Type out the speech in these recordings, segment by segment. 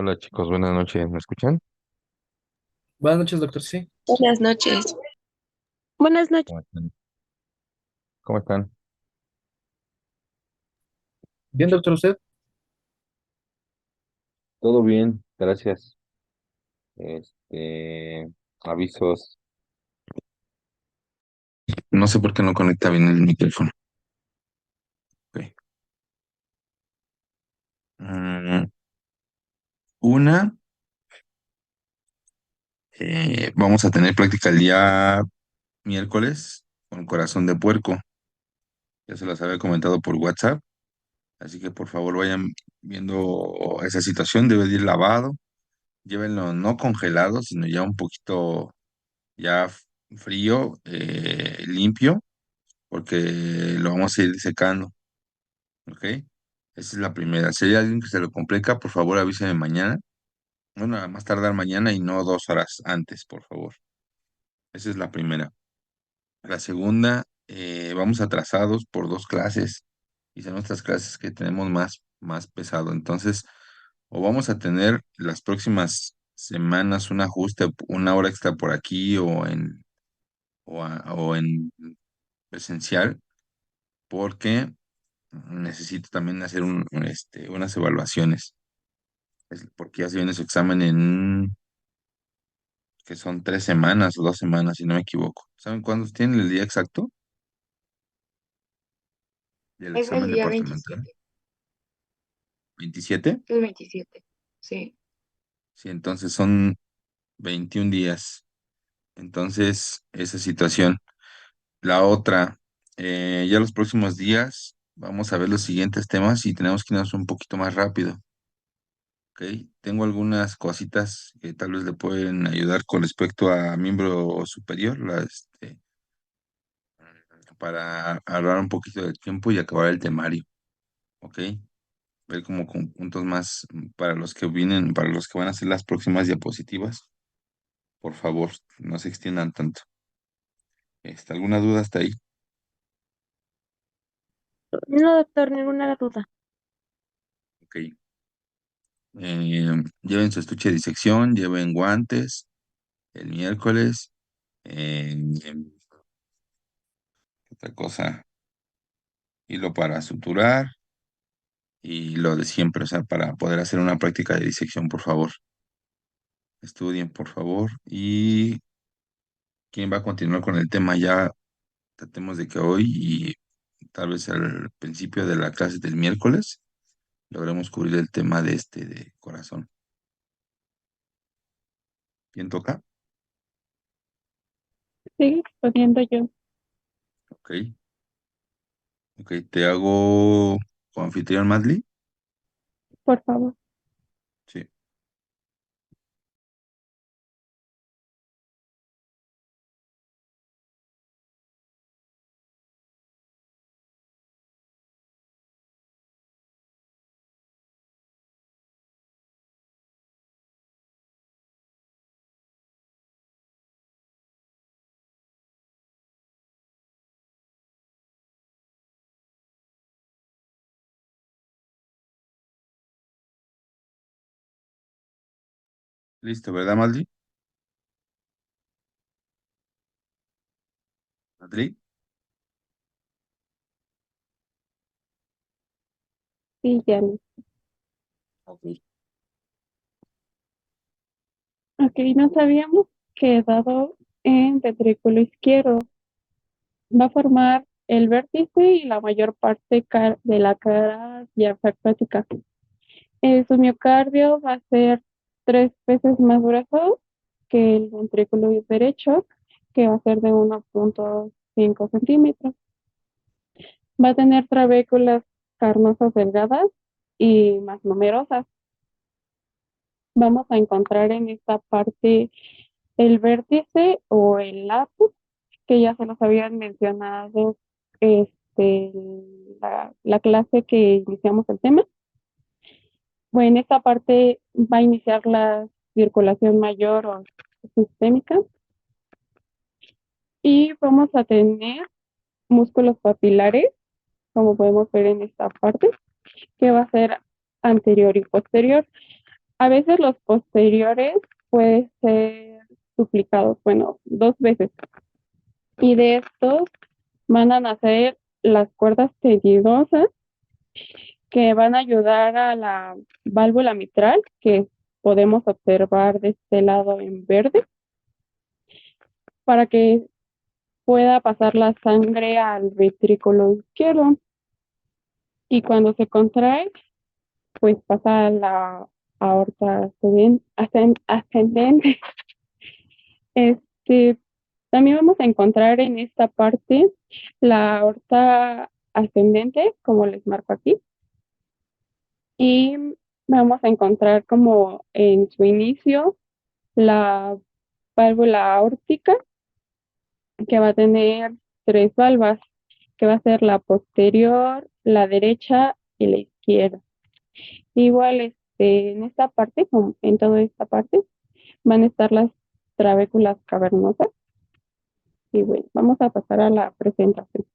Hola chicos, buenas noches, ¿me escuchan? Buenas noches, doctor. Sí. Buenas noches. Buenas noches. ¿Cómo están? ¿Cómo están? Bien, doctor, usted. Todo bien, gracias. Este, avisos. No sé por qué no conecta bien el micrófono. Ok. Mm, una, vamos a tener práctica el día miércoles con corazón de puerco. Ya se las había comentado por WhatsApp, así que por favor vayan viendo esa situación. Debe de ir lavado. Llévenlo no congelado, sino ya un poquito ya frío, limpio porque lo vamos a ir secando, ¿ok? Esa es la primera. Si hay alguien que se lo complica, por favor avíseme mañana. Bueno, a más tardar mañana y no 2 horas antes, por favor. Esa es la primera. La segunda, vamos atrasados por 2 clases y son nuestras clases que tenemos más pesado. Entonces, o vamos a tener las próximas semanas un ajuste, una hora extra por aquí o en presencial, porque necesito también hacer unas evaluaciones, porque ya se viene su examen que son 3 semanas o 2 semanas, si no me equivoco. ¿Saben cuándo tienen el día exacto del Es el examen día departamental? 27. ¿27? El 27. Sí. Sí, entonces son 21 días. Entonces, esa situación. La otra, ya los próximos días vamos a ver los siguientes temas y tenemos que irnos un poquito más rápido. Ok, tengo algunas cositas que tal vez le pueden ayudar con respecto a miembro superior, para ahorrar un poquito de tiempo y acabar el temario. Ok, ver como con puntos más para los que vienen, para los que van a hacer las próximas diapositivas. Por favor, no se extiendan tanto. ¿Alguna duda hasta ahí? No, doctor, ninguna duda. Ok. Lleven su estuche de disección, lleven guantes el miércoles. Eh, Otra cosa, hilo para suturar y lo de siempre, o sea, para poder hacer una práctica de disección, por favor. Estudien, por favor. ¿Y quién va a continuar con el tema? Ya tratemos de que hoy y tal vez al principio de la clase del miércoles logremos cubrir el tema de corazón. ¿Quién toca? Sí, pudiendo yo, Ok. Ok, te hago anfitrión, Madly. por favor. Sí. Listo, ¿verdad, Madly? Madly. Sí, ya. Ok. Ok, nos habíamos quedado en ventrículo izquierdo. Va a formar el vértice y la mayor parte de la cara diafragmática. Su miocardio va a ser 3 veces más grueso que el ventrículo derecho, que va a ser de 1,5 centímetros. Va a tener trabéculas carnosas delgadas y más numerosas. Vamos a encontrar en esta parte el vértice o el lápiz, que ya se los habían mencionado este, la clase que iniciamos el tema. Bueno, en esta parte va a iniciar la circulación mayor o sistémica y vamos a tener músculos papilares, como podemos ver en esta parte, que va a ser anterior y posterior. A veces los posteriores pueden ser duplicados, bueno, dos veces. Y de estos van a nacer las cuerdas tendinosas que van a ayudar a la válvula mitral, que podemos observar de este lado en verde, para que pueda pasar la sangre al ventrículo izquierdo. Y cuando se contrae, pues pasa a la aorta ascendente. Este, también vamos a encontrar en esta parte la aorta ascendente, como les marco aquí, y vamos a encontrar como en su inicio la válvula aórtica, que va a tener tres valvas, que va a ser la posterior, la derecha y la izquierda. Igual, en esta parte, como en toda esta parte, van a estar las trabéculas cavernosas. Y bueno, vamos a pasar a la presentación.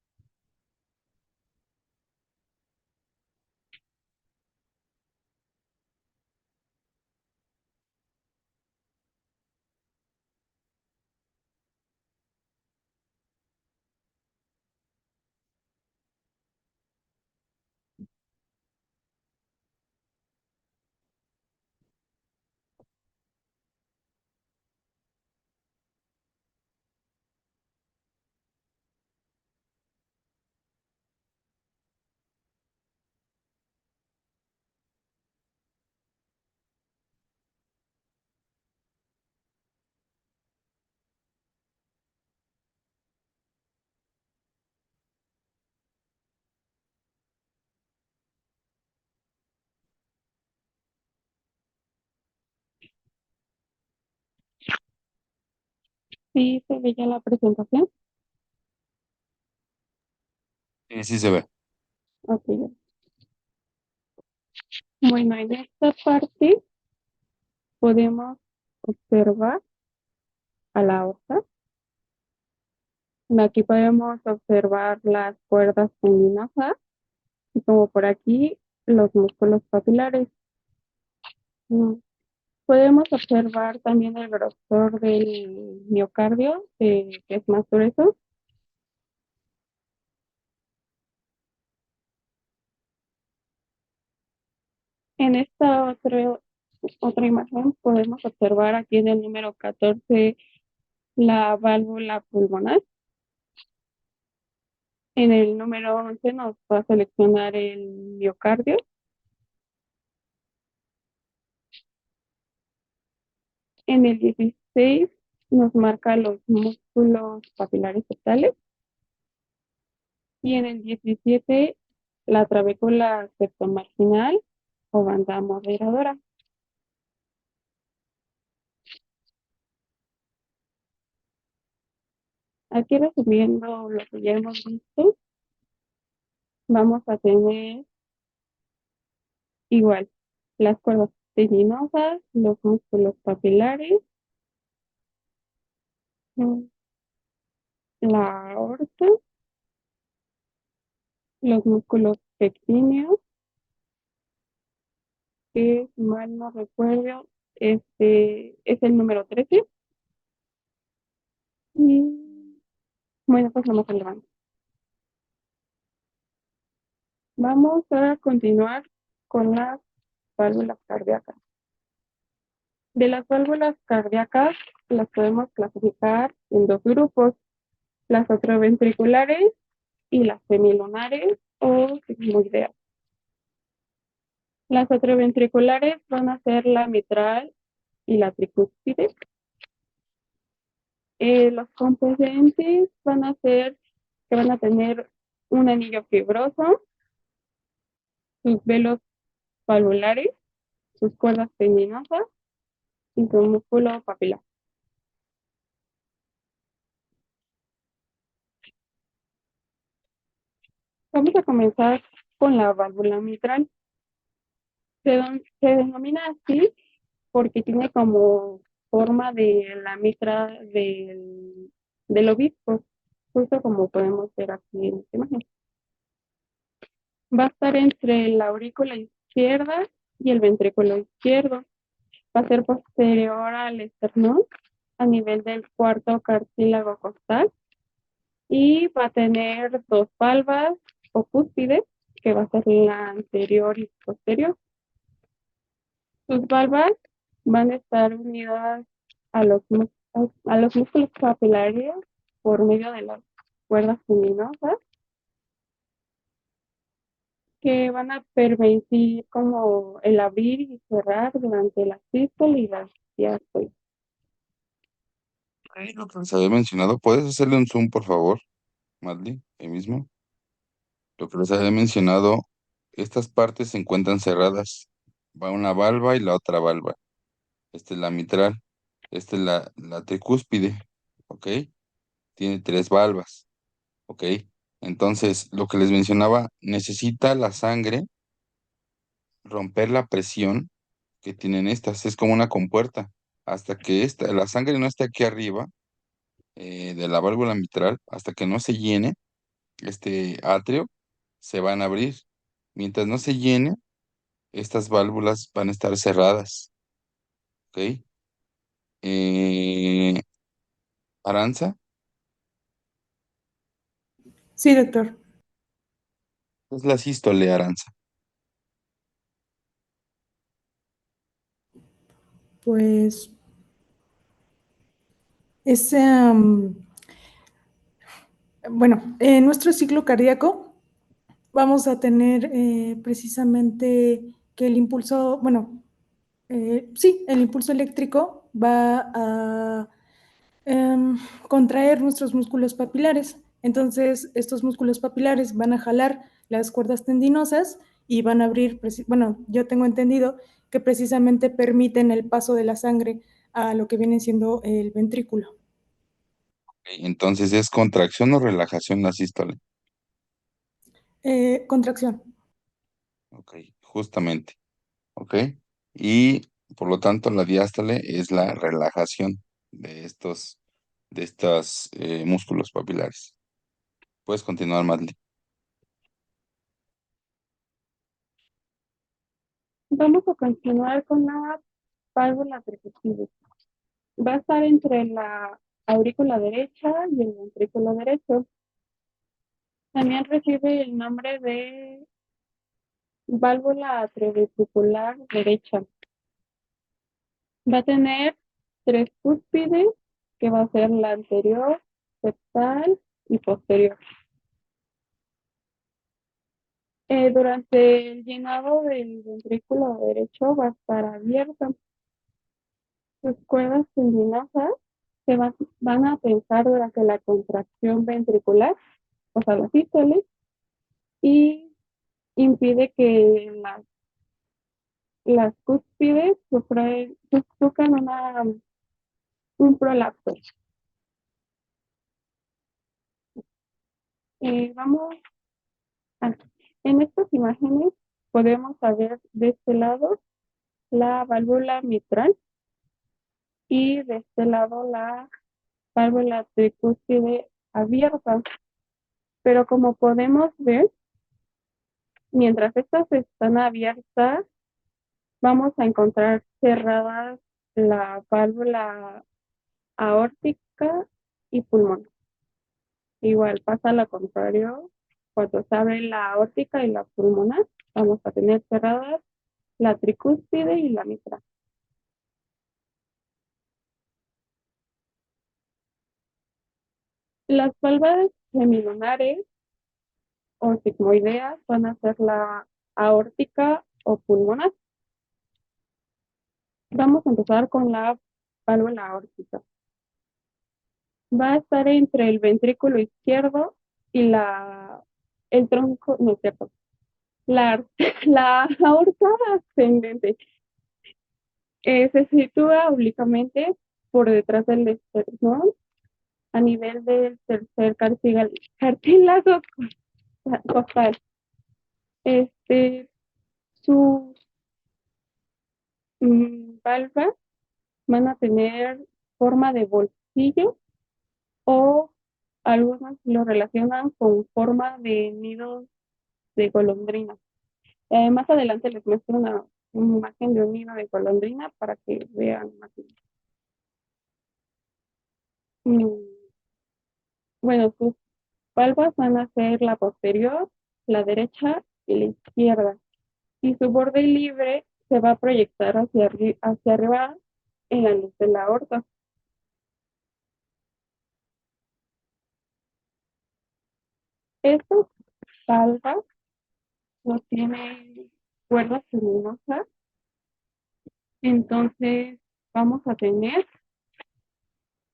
Sí, se ve ya la presentación. Sí, sí se ve. Ok. Bueno, en esta parte podemos observar a la aorta. Aquí podemos observar las cuerdas tendinosas y como por aquí los músculos papilares. Mm, Podemos observar también el grosor del miocardio, que es más grueso. En esta otra imagen podemos observar aquí en el número 14 la válvula pulmonar. En el número 11 nos va a seleccionar el miocardio. En el 16 nos marca los músculos papilares septales. Y en el 17 la trabécula septomarginal o banda moderadora. Aquí resumiendo lo que ya hemos visto, vamos a tener igual las cuerdas tendinosas, los músculos papilares, mm, la aorta, los músculos pectíneos, que si mal no recuerdo, este es el número 13. Y bueno, pues lo más relevante. Vamos a continuar con las válvulas cardíacas. De las válvulas cardíacas las podemos clasificar en dos grupos, las atrioventriculares y las semilunares o sigmoideas. Las atrioventriculares van a ser la mitral y la tricúspide. Los componentes van a ser que van a tener un anillo fibroso, sus velos valvulares, sus cuerdas tendinosas y su músculo papilar. Vamos a comenzar con la válvula mitral. Se denomina así porque tiene como forma de la mitra del obispo, justo como podemos ver aquí en esta imagen. Va a estar entre la aurícula izquierda y el ventrículo izquierdo. Va a ser posterior al esternón, a nivel del cuarto cartílago costal, y va a tener dos valvas o cúspides, que va a ser la anterior y posterior. Sus valvas van a estar unidas a a los músculos capilares por medio de las cuerdas tendinosas, que van a permitir como el abrir y cerrar durante la sístole y la diástole. Ay, lo que les había mencionado, ¿puedes hacerle un zoom, por favor, Madly, ahí mismo? Lo que les había mencionado, estas partes se encuentran cerradas. Va una valva y la otra valva. Esta es la mitral, esta es la tricúspide, ¿ok? Tiene tres valvas, ¿ok? Entonces, lo que les mencionaba, necesita la sangre romper la presión que tienen estas. Es como una compuerta. Hasta que la sangre no esté aquí arriba de la válvula mitral, hasta que no se llene este atrio, se van a abrir. Mientras no se llene, estas válvulas van a estar cerradas, ¿ok? Eh, Aranza, Sí, doctor. ¿qué es la sístole, Aranza? Pues es, bueno, en nuestro ciclo cardíaco vamos a tener precisamente que el impulso, bueno, sí, el impulso eléctrico va a contraer nuestros músculos papilares. Entonces, estos músculos papilares van a jalar las cuerdas tendinosas y van a abrir, bueno, yo tengo entendido que precisamente permiten el paso de la sangre a lo que viene siendo el ventrículo. Ok, entonces, ¿es contracción o relajación la sístole? Contracción. Ok, justamente, ¿ok? Y por lo tanto, la diástole es la relajación de estos músculos papilares. Puedes continuar, Madly. Vamos a continuar con la válvula tricúspide. Va a estar entre la aurícula derecha y el ventrículo derecho. También recibe el nombre de válvula atrioventricular derecha. Va a tener tres cúspides, que va a ser la anterior, septal y posterior. Durante el llenado del ventrículo derecho va a estar abierta. Sus cuerdas tendinosas van a tensar durante la contracción ventricular, o sea, la sístole, y impide que las cúspides sufran un prolapso. Vamos a, en estas imágenes podemos ver de este lado la válvula mitral y de este lado la válvula tricúspide abierta. Pero como podemos ver, mientras estas están abiertas, vamos a encontrar cerradas la válvula aórtica y pulmonar. Igual pasa lo contrario, cuando se abre la aórtica y la pulmonar, vamos a tener cerradas la tricúspide y la mitral. Las válvulas semilunares o sigmoideas van a ser la aórtica o pulmonar. Vamos a empezar con la válvula aórtica. Va a estar entre el ventrículo izquierdo y el tronco, no es cierto, la, la aorta ascendente. Se sitúa oblicuamente por detrás del esternón a nivel del tercer cartílago costal. Este, sus valvas van a tener forma de bolsillo o algunos lo relacionan con forma de nidos de golondrina. Más adelante les muestro una imagen de un nido de golondrina para que vean más o menos. Mm, Bueno, sus valvas van a ser la posterior, la derecha y la izquierda. Y su borde libre se va a proyectar hacia arriba en la luz de la aorta. Estas valvas no tienen cuerdas luminosas, entonces vamos a tener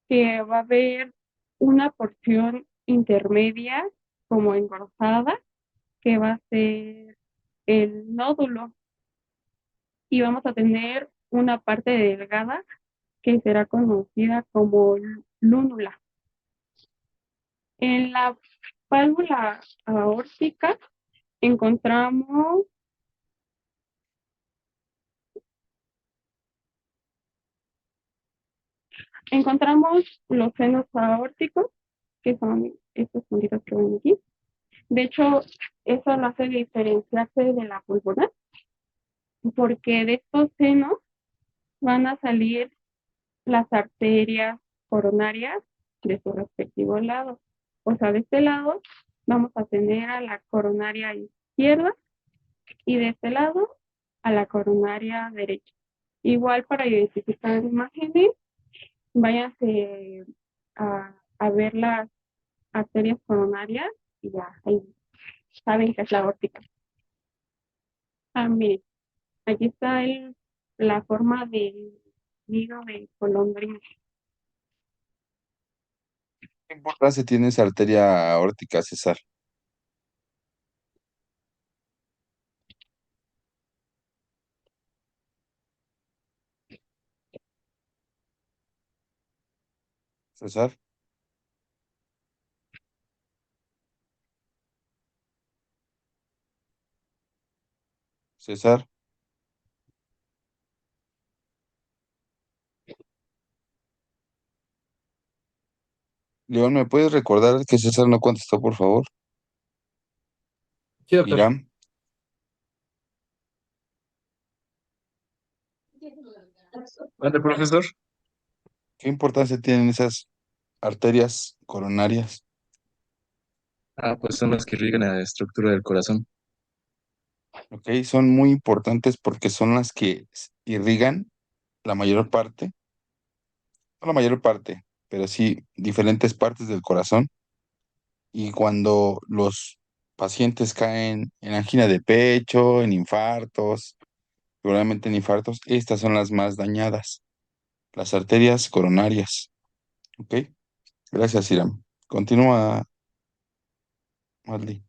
que va a haber una porción intermedia como engrosada, que va a ser el nódulo, y vamos a tener una parte delgada que será conocida como lúnula. En la válvula aórtica encontramos, encontramos los senos aórticos, que son estos puntitos que ven aquí. De hecho, eso lo hace diferenciarse de la pulmonar, porque de estos senos van a salir las arterias coronarias de su respectivo lado. O sea, de este lado vamos a tener a la coronaria izquierda y de este lado a la coronaria derecha. Igual para identificar imágenes, váyanse a ver las arterias coronarias y ya ahí saben que es la aórtica. Miren, aquí está la forma del nido de golondrina. ¿Qué importancia tiene esa arteria aórtica, César? César, César, León, ¿me puedes recordar que César no contestó, por favor? Sí, doctor. Irán, ¿Mande, profesor? ¿qué importancia tienen esas arterias coronarias? Pues son los que irrigan la estructura del corazón. Ok, son muy importantes porque son las que irrigan la mayor parte, no la mayor parte, pero sí diferentes partes del corazón. Y cuando los pacientes caen en angina de pecho, en infartos, seguramente en infartos, estas son las más dañadas, las arterias coronarias. ¿Ok? Gracias, Iram. Continúa, Madly.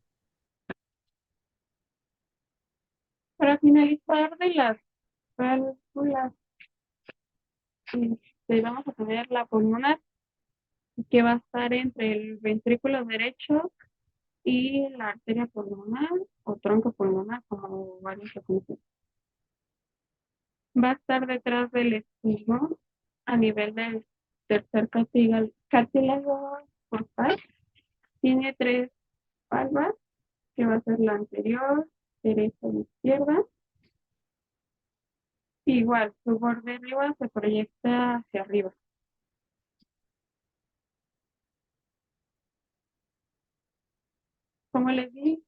Para finalizar de las válvulas, vamos a tener la pulmonar, que va a estar entre el ventrículo derecho y la arteria pulmonar o tronco pulmonar, como varios lo conocen. Va a estar detrás del estigma a nivel del tercer cartílago costal. Tiene tres valvas, que va a ser la anterior, derecha y izquierda. Igual, su borde arriba se proyecta hacia arriba. Como les dije,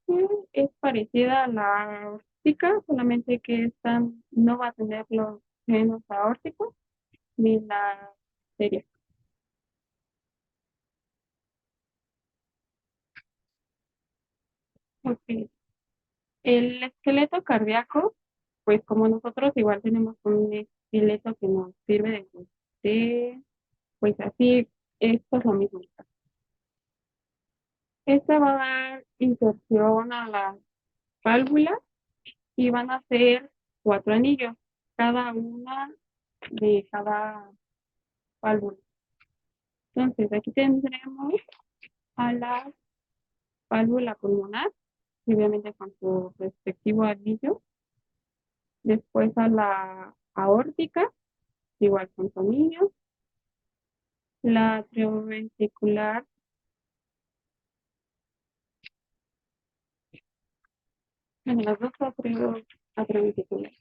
es parecida a la aórtica, solamente que esta no va a tener los senos aórticos ni la arteria. Ok. El esqueleto cardíaco, pues como nosotros igual tenemos un esqueleto que nos sirve pues así, esto es lo mismo. Esta va a dar inserción a la válvula y van a ser cuatro anillos, cada una de cada válvula. Entonces, aquí tendremos a la válvula pulmonar, y obviamente con su respectivo anillo. Después a la aórtica, igual con su anillo. La atrioventricular, bueno, las dos atrioventriculares.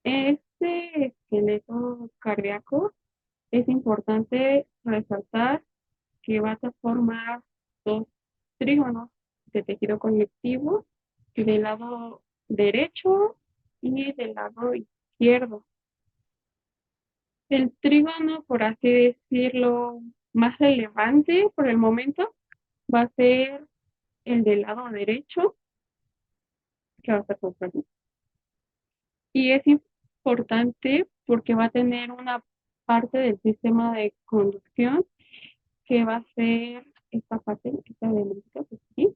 Este esqueleto cardíaco es importante resaltar que va a formar dos trígonos de tejido conectivo del lado derecho y del lado izquierdo. El trígono, por así decirlo, más relevante por el momento va a ser el del lado derecho, que va a ser completo. Y es importante porque va a tener una parte del sistema de conducción que va a ser esta parte, esta de aquí,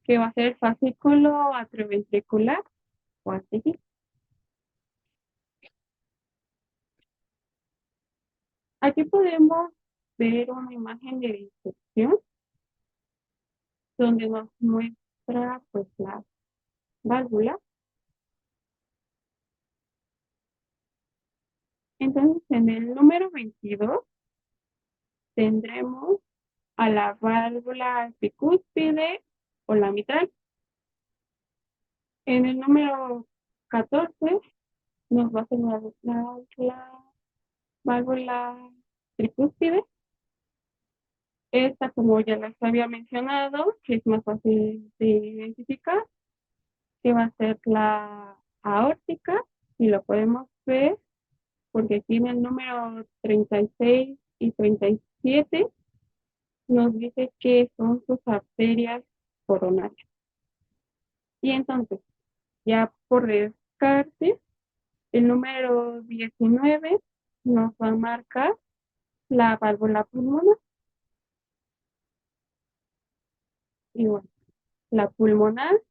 que va a ser el fascículo atrioventricular o así. Aquí podemos ver una imagen de disección donde nos muestra pues la válvula. Entonces en el número 22 tendremos a la válvula bicúspide o la mitral. En el número 14 nos va a señalar la válvula tricúspide. Esta, como ya les había mencionado, que es más fácil de identificar, que va a ser la aórtica, y lo podemos ver porque aquí en el número 36 y 37 nos dice que son sus arterias coronarias. Y entonces, ya por descarte, el número 19 nos va a marcar la válvula pulmonar. Y bueno, la pulmonar,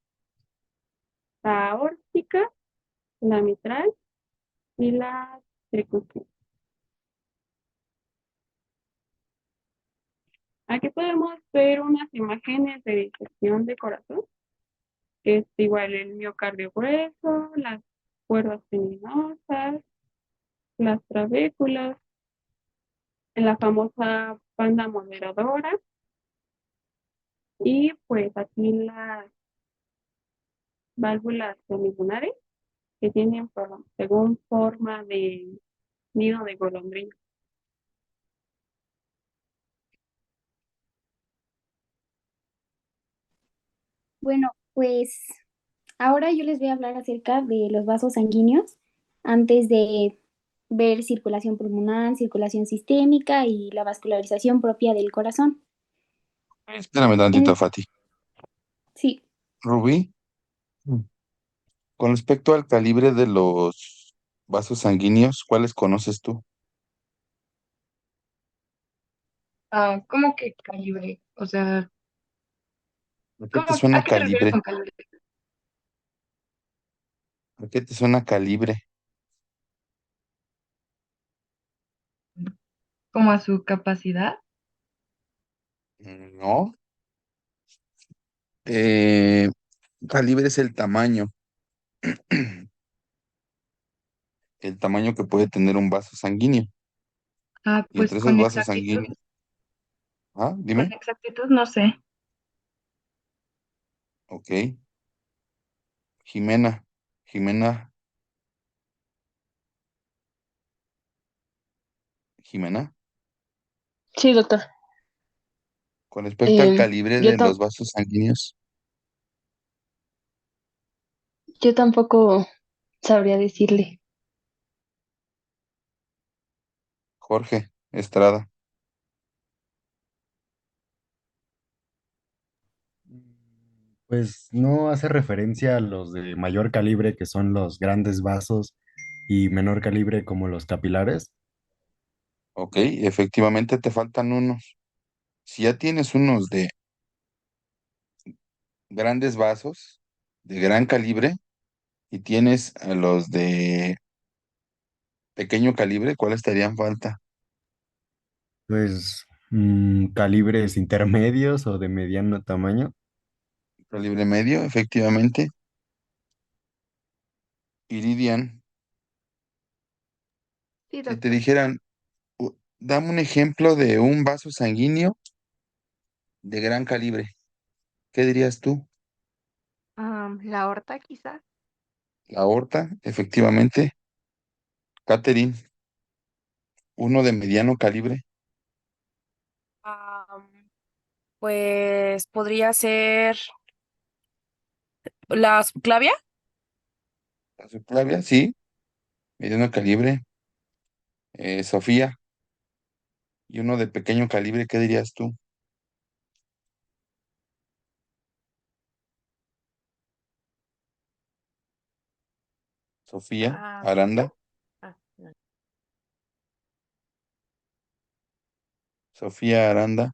la aórtica, la mitral y la tricúspide. Aquí podemos ver unas imágenes de disección de corazón, que es igual el miocardio grueso, las cuerdas venosas, las trabéculas, la famosa banda moderadora y pues aquí las válvulas pulmonares que tienen según forma de nido de golondrina. Bueno, pues ahora yo les voy a hablar acerca de los vasos sanguíneos antes de ver circulación pulmonar, circulación sistémica y la vascularización propia del corazón. Espérame tantito, En- Fati. sí, Rubí, con respecto al calibre de los vasos sanguíneos, ¿cuáles conoces tú? ¿Cómo que calibre? O sea, ¿A qué te ¿cómo, a suena qué te refieres calibre? con calibre? ¿A qué te suena calibre? ¿Como a su capacidad? No. Eh, Calibre es el tamaño que puede tener un vaso sanguíneo. Y Pues entre esos vasos sanguíneos, con dime, exactitud no sé. ok. Jimena, Jimena, Jimena, Sí, doctor. con respecto al Eh, calibre yo, de tam- los vasos sanguíneos, yo tampoco sabría decirle. Jorge Estrada. Pues no hace referencia a los de mayor calibre, que son los grandes vasos, y menor calibre como los capilares. Ok, efectivamente te faltan unos. Si ya tienes unos de grandes vasos, de gran calibre, y tienes a los de pequeño calibre, ¿cuáles te harían falta? Pues calibres intermedios o de mediano tamaño. Calibre medio, efectivamente. Iridian, Sí, si te doctor. dijeran, dame un ejemplo de un vaso sanguíneo de gran calibre, ¿qué dirías tú? La aorta quizás. La aorta, efectivamente. Catherine, uno de mediano calibre. Am, pues podría ser la subclavia. ¿La subclavia? Sí, mediano calibre. Sofía, y uno de pequeño calibre, ¿qué dirías tú? Sofía, Ah, Aranda, no. Sofía Aranda,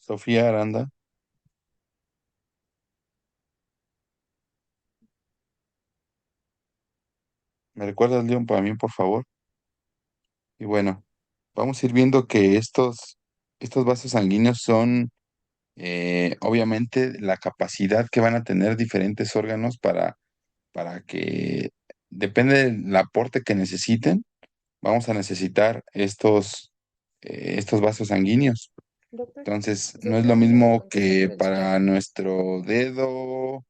Sofía Aranda. ¿Me recuerdas, León, para mí, por favor? Y bueno, vamos a ir viendo que estos vasos sanguíneos son, obviamente, la capacidad que van a tener diferentes órganos para que, depende del aporte que necesiten, vamos a necesitar estos vasos sanguíneos. Doctor, Entonces, ¿se no es lo puede hacer la mismo pregunta que diferencial? para nuestro dedo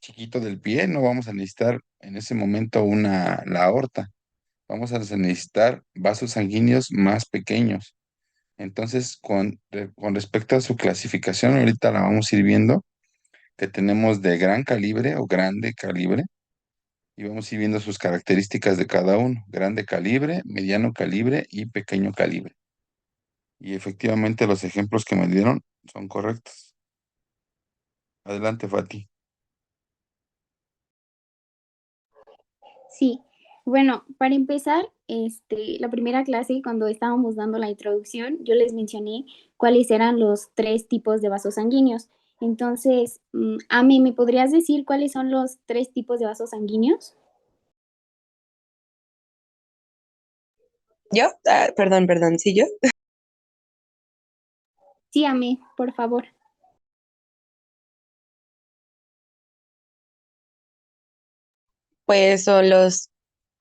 chiquito del pie, no vamos a necesitar en ese momento la aorta. Vamos a necesitar vasos sanguíneos más pequeños. Entonces, con respecto a su clasificación, ahorita la vamos a ir viendo, que tenemos de gran calibre o grande calibre, y vamos a ir viendo sus características de cada uno, grande calibre, mediano calibre y pequeño calibre. Y efectivamente los ejemplos que me dieron son correctos. Adelante, Fati. Sí, bueno, para empezar, la primera clase, cuando estábamos dando la introducción, yo les mencioné cuáles eran los tres tipos de vasos sanguíneos. Entonces, Ame, ¿me podrías decir cuáles son los tres tipos de vasos sanguíneos? ¿Yo? Perdón, ¿sí yo? Sí, Ame, por favor. Pues son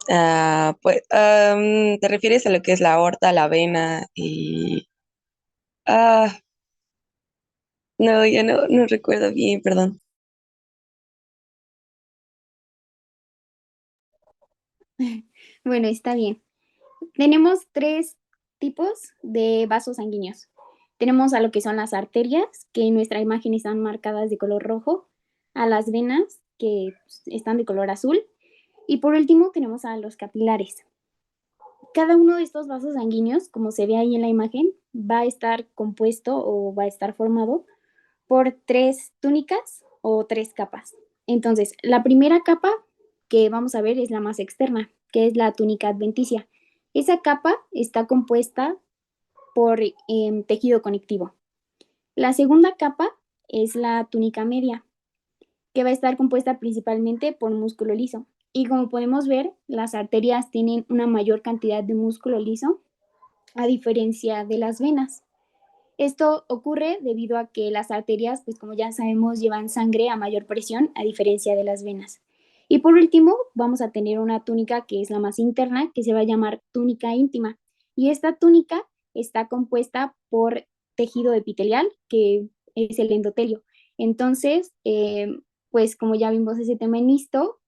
¿te refieres a lo que es la aorta, la vena y... Ah, no, ya no recuerdo bien, perdón. Bueno, está bien. Tenemos tres tipos de vasos sanguíneos. Tenemos a lo que son las arterias, que en nuestra imagen están marcadas de color rojo, a las venas, que están de color azul, y por último tenemos a los capilares. Cada uno de estos vasos sanguíneos, como se ve ahí en la imagen, va a estar compuesto o va a estar formado por tres túnicas o tres capas. Entonces, la primera capa que vamos a ver es la más externa, que es la túnica adventicia. Esa capa está compuesta por tejido conectivo. La segunda capa es la túnica media, que va a estar compuesta principalmente por músculo liso. Y como podemos ver, las arterias tienen una mayor cantidad de músculo liso a diferencia de las venas. Esto ocurre debido a que las arterias, pues como ya sabemos, llevan sangre a mayor presión a diferencia de las venas. Y por último, vamos a tener una túnica que es la más interna, que se va a llamar túnica íntima. Y esta túnica está compuesta por tejido epitelial, que es el endotelio. Entonces, pues como ya vimos ese tema en histo,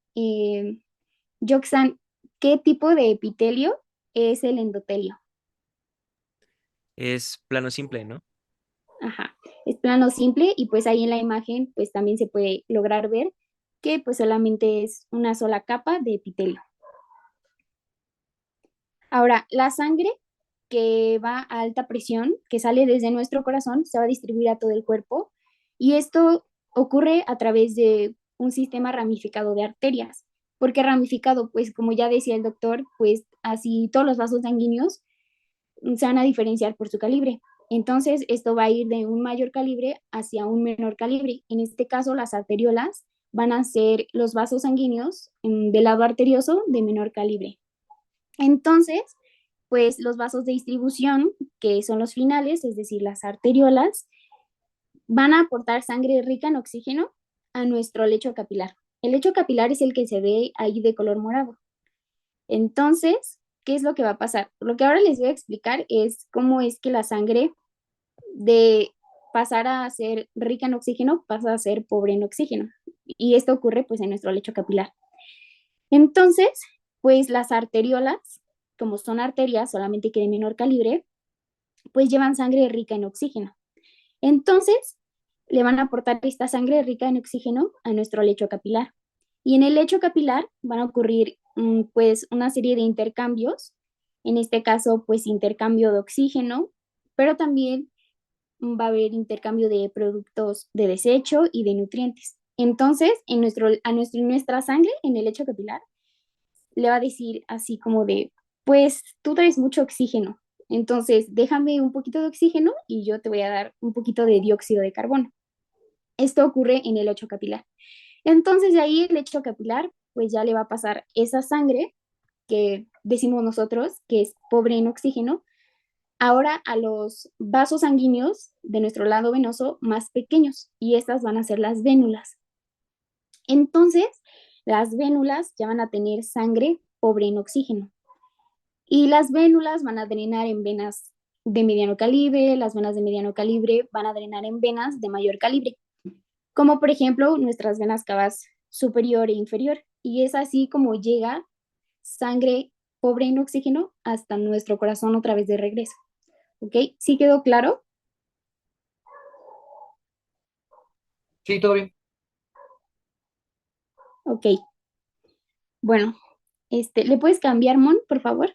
Joxan, ¿qué tipo de epitelio es el endotelio? Es plano simple, ¿no? Ajá, es plano simple y pues ahí en la imagen pues también se puede lograr ver que pues solamente es una sola capa de epitelio. Ahora, la sangre que va a alta presión, que sale desde nuestro corazón, se va a distribuir a todo el cuerpo y esto ocurre a través de un sistema ramificado de arterias. ¿Por qué ramificado? Pues como ya decía el doctor, pues así todos los vasos sanguíneos se van a diferenciar por su calibre. Entonces, esto va a ir de un mayor calibre hacia un menor calibre. En este caso, las arteriolas van a ser los vasos sanguíneos del lado arterioso de menor calibre. Entonces, pues los vasos de distribución, que son los finales, es decir, las arteriolas, van a aportar sangre rica en oxígeno a nuestro lecho capilar. El lecho capilar es el que se ve ahí de color morado. Entonces, ¿qué es lo que va a pasar? Lo que ahora les voy a explicar es cómo es que la sangre de pasar a ser rica en oxígeno, pasa a ser pobre en oxígeno. Y esto ocurre pues en nuestro lecho capilar. Entonces, pues las arteriolas, como son arterias solamente que de menor calibre, pues llevan sangre rica en oxígeno. Entonces, le van a aportar esta sangre rica en oxígeno a nuestro lecho capilar. Y en el lecho capilar van a ocurrir pues una serie de intercambios, en este caso pues intercambio de oxígeno, pero también va a haber intercambio de productos de desecho y de nutrientes. Entonces, en nuestra sangre, en el lecho capilar, le va a decir así como de, pues tú traes mucho oxígeno, entonces déjame un poquito de oxígeno y yo te voy a dar un poquito de dióxido de carbono. Esto ocurre en el lecho capilar. Entonces de ahí el lecho capilar, pues ya le va a pasar esa sangre que decimos nosotros que es pobre en oxígeno, ahora a los vasos sanguíneos de nuestro lado venoso más pequeños, y estas van a ser las vénulas. Entonces, las vénulas ya van a tener sangre pobre en oxígeno. Y las vénulas van a drenar en venas de mediano calibre, las venas de mediano calibre van a drenar en venas de mayor calibre, como por ejemplo nuestras venas cavas superior e inferior. Y es así como llega sangre pobre en oxígeno hasta nuestro corazón otra vez de regreso. ¿Ok? ¿Sí quedó claro? Sí, todo bien. Ok. Bueno, ¿le puedes cambiar, Mon, por favor?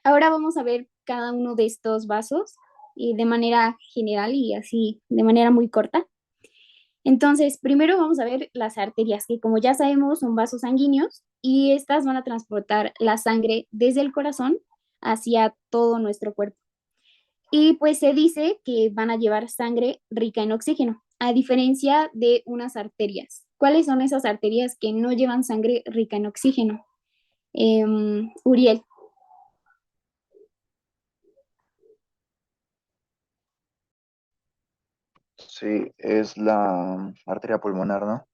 Ahora vamos a ver cada uno de estos vasos de manera general y así de manera muy corta. Entonces, primero vamos a ver las arterias, que como ya sabemos son vasos sanguíneos y estas van a transportar la sangre desde el corazón hacia todo nuestro cuerpo. Y pues se dice que van a llevar sangre rica en oxígeno, a diferencia de unas arterias. ¿Cuáles son esas arterias que no llevan sangre rica en oxígeno? Uriel. Sí, es la arteria pulmonar, ¿no?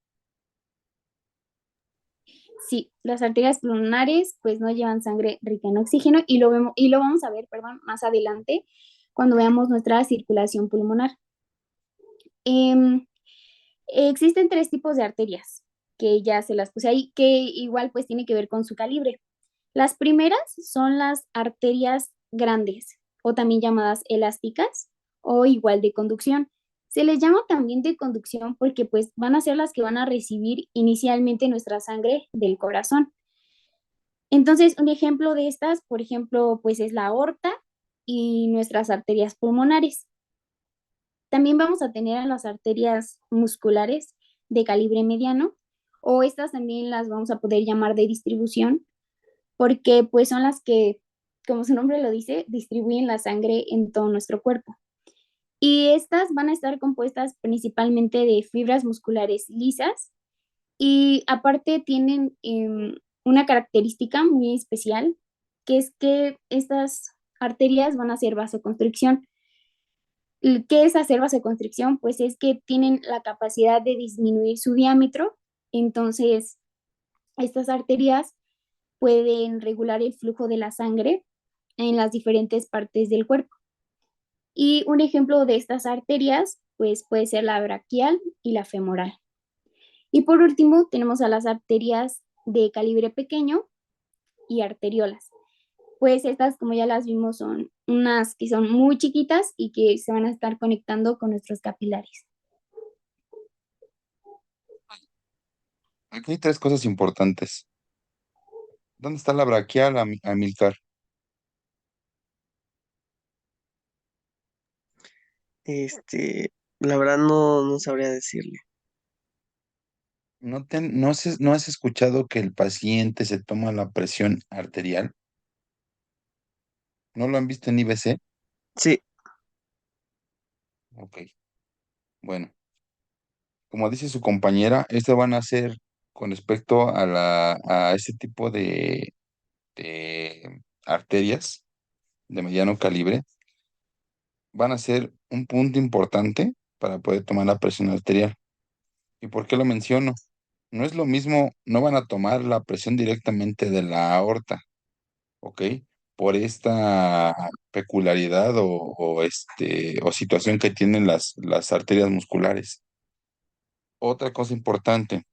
Sí, las arterias pulmonares pues no llevan sangre rica en oxígeno y lo vamos a ver, perdón, más adelante cuando veamos nuestra circulación pulmonar. Existen 3 tipos de arterias que ya se las puse ahí, que igual pues tiene que ver con su calibre. Las primeras son las arterias grandes o también llamadas elásticas o igual de conducción. Se les llama también de conducción porque pues van a ser las que van a recibir inicialmente nuestra sangre del corazón. Entonces, un ejemplo de estas, por ejemplo, pues es la aorta y nuestras arterias pulmonares. También vamos a tener a las arterias musculares de calibre mediano, o estas también las vamos a poder llamar de distribución, porque pues son las que, como su nombre lo dice, distribuyen la sangre en todo nuestro cuerpo. Y estas van a estar compuestas principalmente de fibras musculares lisas y aparte tienen una característica muy especial, que es que estas arterias van a hacer vasoconstricción. ¿Qué es hacer vasoconstricción? Pues es que tienen la capacidad de disminuir su diámetro, entonces estas arterias pueden regular el flujo de la sangre en las diferentes partes del cuerpo. Y un ejemplo de estas arterias, pues puede ser la braquial y la femoral. Y por último, tenemos a las arterias de calibre pequeño y arteriolas. Pues estas, como ya las vimos, son unas que son muy chiquitas y que se van a estar conectando con nuestros capilares. Aquí hay 3 cosas importantes. ¿Dónde está la braquial, Amilcar? La verdad no sabría decirle. ¿No has escuchado que el paciente se toma la presión arterial? ¿No lo han visto en IBC? Sí, Ok, bueno. Como dice su compañera, esto van a ser con respecto a este tipo de arterias de mediano calibre, van a ser un punto importante para poder tomar la presión arterial. ¿Y por qué lo menciono? No es lo mismo, no van a tomar la presión directamente de la aorta, ¿ok? por esta peculiaridad o situación que tienen las arterias musculares. Otra cosa importante,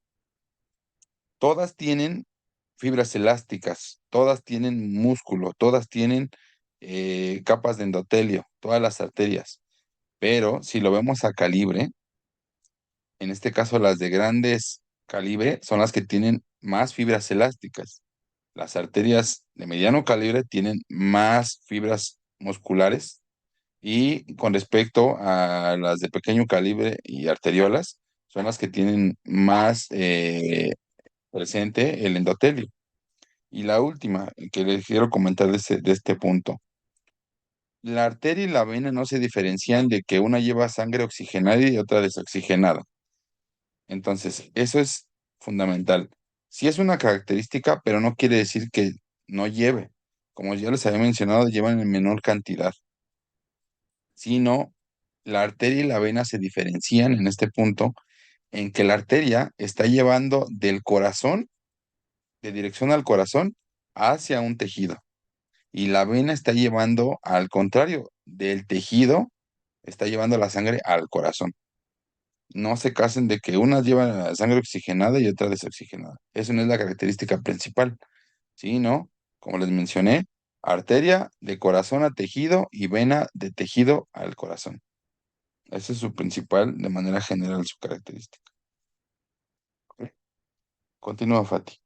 todas tienen fibras elásticas, todas tienen músculo, todas tienen capas de endotelio, todas las arterias. Pero si lo vemos a calibre, en este caso las de grandes calibre son las que tienen más fibras elásticas. Las arterias de mediano calibre tienen más fibras musculares y con respecto a las de pequeño calibre y arteriolas, son las que tienen más presente el endotelio. Y la última que les quiero comentar de este punto. La arteria y la vena no se diferencian de que una lleva sangre oxigenada y otra desoxigenada. Entonces, eso es fundamental. Sí es una característica, pero no quiere decir que no lleve. Como ya les había mencionado, llevan en menor cantidad. Sino, la arteria y la vena se diferencian en este punto en que la arteria está llevando del corazón, de dirección al corazón, hacia un tejido. Y la vena está llevando al contrario, del tejido, está llevando la sangre al corazón. No se casen de que una lleva sangre oxigenada y otra desoxigenada. Eso no es la característica principal, ¿sí? ¿No? Como les mencioné, arteria de corazón a tejido y vena de tejido al corazón. Ese es su principal, de manera general, su característica. ¿Ok? Continúa, Fati.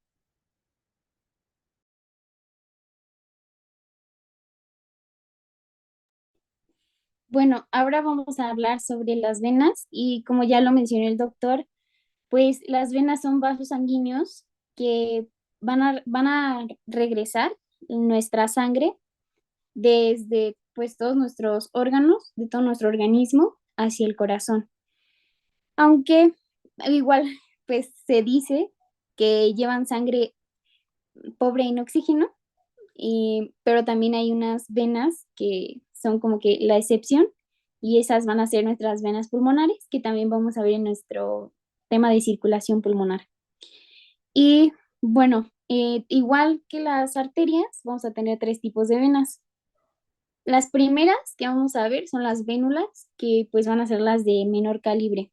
Bueno, ahora vamos a hablar sobre las venas y como ya lo mencionó el doctor, pues las venas son vasos sanguíneos que van a regresar nuestra sangre desde pues todos nuestros órganos, de todo nuestro organismo hacia el corazón. Aunque igual pues se dice que llevan sangre pobre en oxígeno, pero también hay unas venas que son como que la excepción y esas van a ser nuestras venas pulmonares, que también vamos a ver en nuestro tema de circulación pulmonar. Y bueno, igual que las arterias, vamos a tener tres tipos de venas. Las primeras que vamos a ver son las vénulas, que pues van a ser las de menor calibre.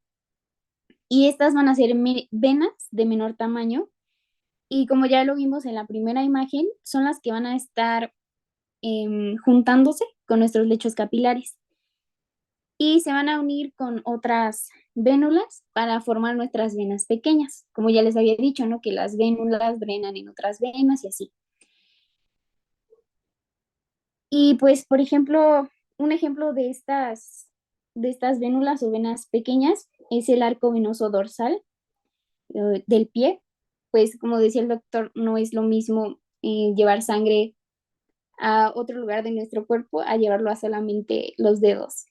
Y estas van a ser venas de menor tamaño. Y como ya lo vimos en la primera imagen, son las que van a estar juntándose con nuestros lechos capilares. Y se van a unir con otras vénulas para formar nuestras venas pequeñas. Como ya les había dicho, ¿no? Que las vénulas drenan en otras venas y así. Y pues, por ejemplo, un ejemplo de estas vénulas o venas pequeñas es el arco venoso dorsal del pie. Pues, como decía el doctor, no es lo mismo llevar sangre a otro lugar de nuestro cuerpo a llevarlo a solamente los dedos.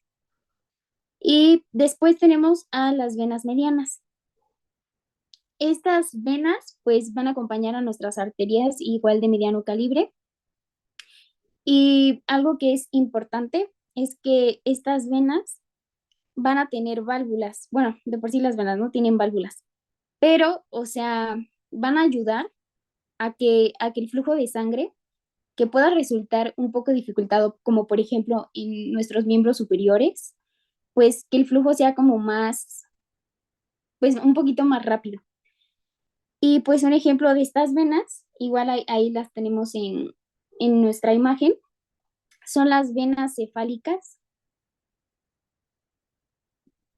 Y después tenemos a las venas medianas. Estas venas pues van a acompañar a nuestras arterias igual de mediano calibre. Y algo que es importante es que estas venas van a tener válvulas. Bueno, de por sí las venas no tienen válvulas, pero, o sea, van a ayudar a que el flujo de sangre, que pueda resultar un poco dificultado, como por ejemplo en nuestros miembros superiores, pues que el flujo sea como más, pues un poquito más rápido. Y pues un ejemplo de estas venas, igual ahí las tenemos en nuestra imagen, son las venas cefálicas,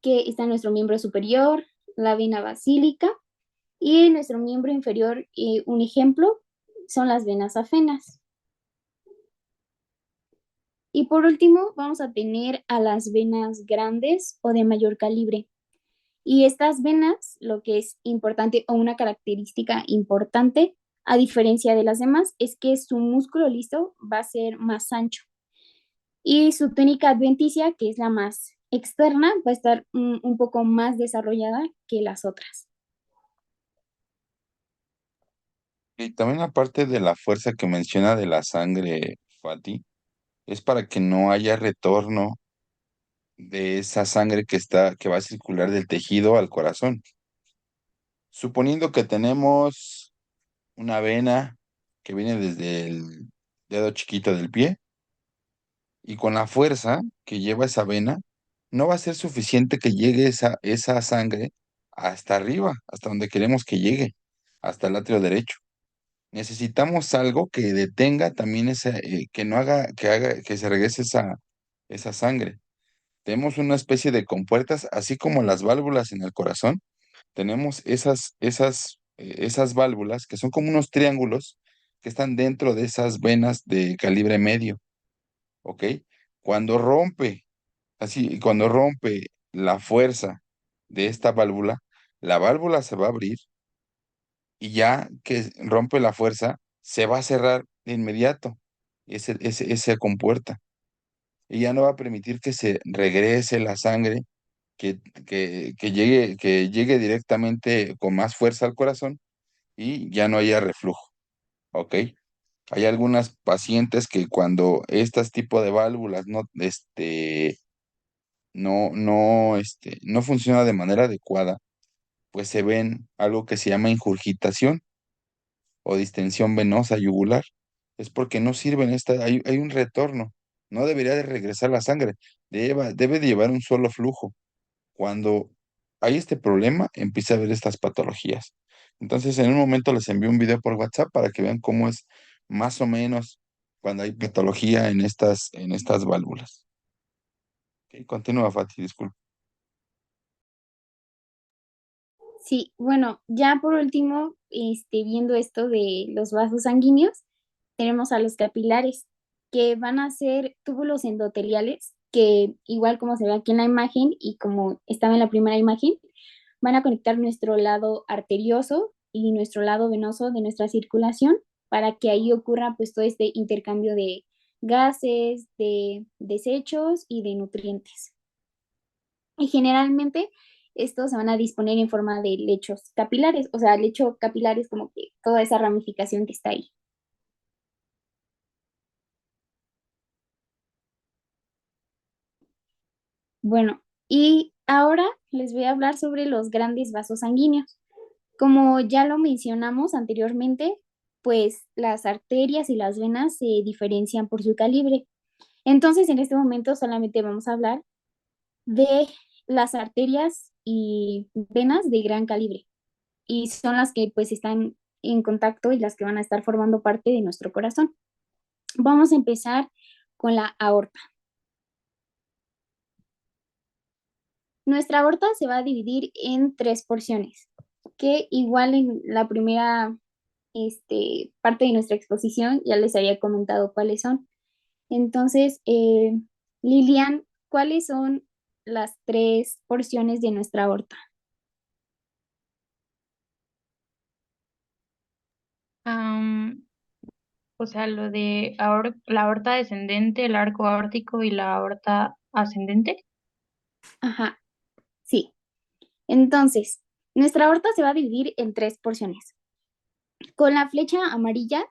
que está en nuestro miembro superior, la vena basílica, y en nuestro miembro inferior, un ejemplo, son las venas afenas. Y por último, vamos a tener a las venas grandes o de mayor calibre. Y estas venas, lo que es importante o una característica importante, a diferencia de las demás, es que su músculo liso va a ser más ancho. Y su túnica adventicia, que es la más externa, va a estar un poco más desarrollada que las otras. Y también aparte de la fuerza que menciona de la sangre, Fati, es para que no haya retorno de esa sangre que va a circular del tejido al corazón. Suponiendo que tenemos una vena que viene desde dedo chiquito del pie, y con la fuerza que lleva esa vena, no va a ser suficiente que llegue esa sangre hasta arriba, hasta donde queremos que llegue, hasta el atrio derecho. Necesitamos algo que detenga también que no haga, que se regrese esa sangre. Tenemos una especie de compuertas, así como las válvulas en el corazón. Tenemos esas válvulas que son como unos triángulos que están dentro de esas venas de calibre medio, ¿ok? Cuando rompe, cuando rompe la fuerza de esta válvula, la válvula se va a abrir y ya que rompe la fuerza, se va a cerrar de inmediato esa compuerta y ya no va a permitir que se regrese la sangre, que llegue directamente con más fuerza al corazón y ya no haya reflujo, ¿ok? Hay algunas pacientes que cuando estos tipo de válvulas no funciona de manera adecuada, pues se ven algo que se llama ingurgitación o distensión venosa yugular. Es porque no sirven hay un retorno. No debería de regresar la sangre. Debe de llevar un solo flujo. Cuando hay este problema, empieza a haber estas patologías. Entonces, en un momento les envío un video por WhatsApp para que vean cómo es más o menos cuando hay patología en estas válvulas. Ok, continúa, Fati, disculpa. Sí, bueno, ya por último, viendo esto de los vasos sanguíneos, tenemos a los capilares, que van a ser túbulos endoteliales, que igual como se ve aquí en la imagen y como estaba en la primera imagen, van a conectar nuestro lado arterioso y nuestro lado venoso de nuestra circulación para que ahí ocurra pues todo este intercambio de gases, de desechos y de nutrientes. Y generalmente estos se van a disponer en forma de lechos capilares, o sea, lecho capilar es como que toda esa ramificación que está ahí. Bueno, y ahora les voy a hablar sobre los grandes vasos sanguíneos. Como ya lo mencionamos anteriormente, pues las arterias y las venas se diferencian por su calibre. Entonces, en este momento solamente vamos a hablar de las arterias y venas de gran calibre. Y son las que pues están en contacto y las que van a estar formando parte de nuestro corazón. Vamos a empezar con la aorta. Nuestra aorta se va a dividir en 3 porciones, que igual en la primera parte de nuestra exposición ya les había comentado cuáles son. Entonces, Lilian, ¿cuáles son las 3 porciones de nuestra aorta? Am, o sea, lo de la aorta descendente, el arco aórtico y la aorta ascendente. Ajá, sí. Entonces, nuestra aorta se va a dividir en 3 porciones. Con la flecha amarilla